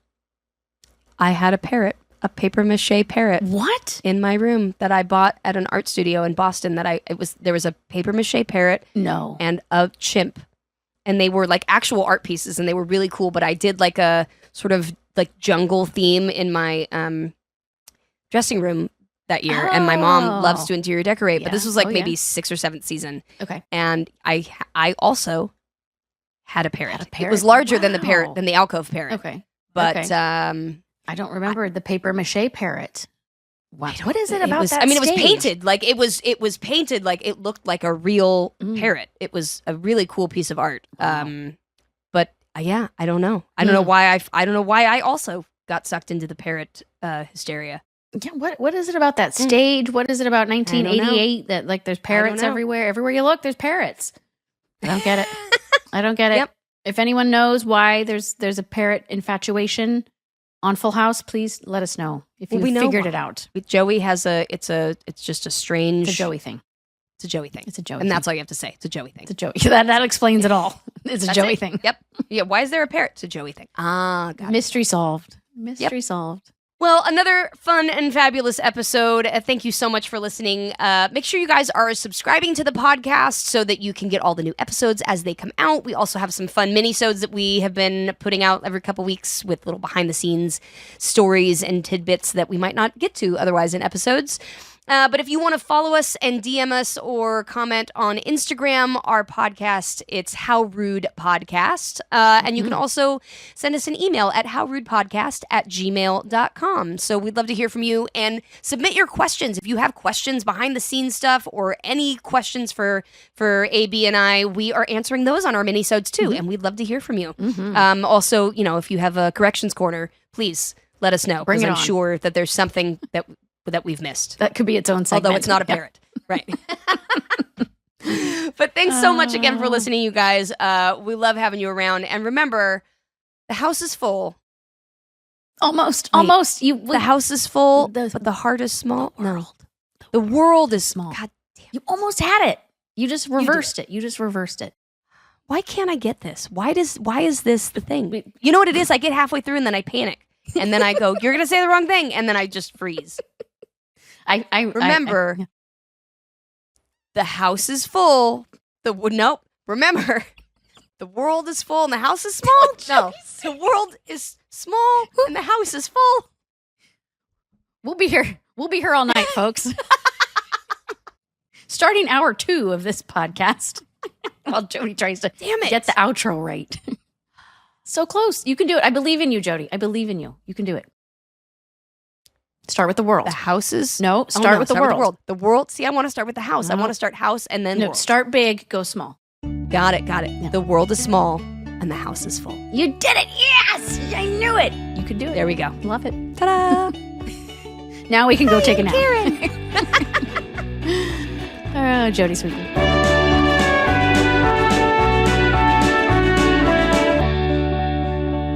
I had a parrot, a paper mache parrot. What? In my room that I bought at an art studio in Boston there was a paper mache parrot. No. And a chimp. And they were like actual art pieces and they were really cool, but I did like a sort of like jungle theme in my dressing room that year, and my mom loves to interior decorate, but this was like maybe 6th or 7th season. Okay. And I also had a parrot. It parrot? was larger than the Wow. parrot, than the alcove parrot. Okay. But Okay. I don't remember the paper mache parrot. What is it about that? I mean, it was stage? painted like it was painted like it looked like a real parrot. It was a really cool piece of art. Wow. But yeah, I don't know. I don't know why I also got sucked into the parrot hysteria. Yeah, what is it about that stage? What is it about 1988 that like there's parrots everywhere? Everywhere you look, there's parrots. I don't get it. I don't get it. Yep. If anyone knows why there's a parrot infatuation on Full House, please let us know if you figured it out. Joey has it's just a strange. It's a Joey thing. It's a Joey thing. It's a Joey, and thing. that's all you have to say. It's a Joey thing. It's a Joey. That explains it all. It's a Joey thing. Yep. Yeah. Why is there a parrot? It's a Joey thing. Got it. Mystery solved. Mystery solved. Well, another fun and fabulous episode. Thank you so much for listening. Make sure you guys are subscribing to the podcast so that you can get all the new episodes as they come out. We also have some fun mini-sodes that we have been putting out every couple weeks with little behind-the-scenes stories and tidbits that we might not get to otherwise in episodes. But if you want to follow us and DM us or comment on Instagram, our podcast, it's How Rude Podcast. And you can also send us an email at howrudepodcast@gmail.com. So we'd love to hear from you and submit your questions. If you have questions behind the scenes stuff or any questions for AB and I, we are answering those on our mini-sodes too. And we'd love to hear from you. Also, if you have a corrections corner, please let us know. Bring it I'm on. sure that there's something that we've missed. That could be its own segment. Although it's not a parrot. Right. But thanks so much again for listening, you guys. We love having you around. And remember, the house is full. Almost. The house is full, but the heart is small. The world is small. God damn. You almost had it. You just reversed it. You just reversed it. Why can't I get this? Why is this the thing? You know what it is? I get halfway through and then I panic. And then I go, you're going to say the wrong thing. And then I just freeze. I remember the house is full. Remember, the world is full and the house is small. No, the world is small and the house is full. We'll be here all night, folks. Starting hour 2 of this podcast while Jodie tries to get the outro right. So close. You can do it. I believe in you, Jodie. I believe in you. You can do it. Start with the world. The houses? No, start with the world. The world. See, I want to start with the house. I want to start house and then world. Start big, go small. Got it. Yeah. The world is small and the house is full. You did it. Yes. I knew it. You could do it. There we go. Love it. Ta-da. Now we can go take a nap. Karen. Jodie, sweetie.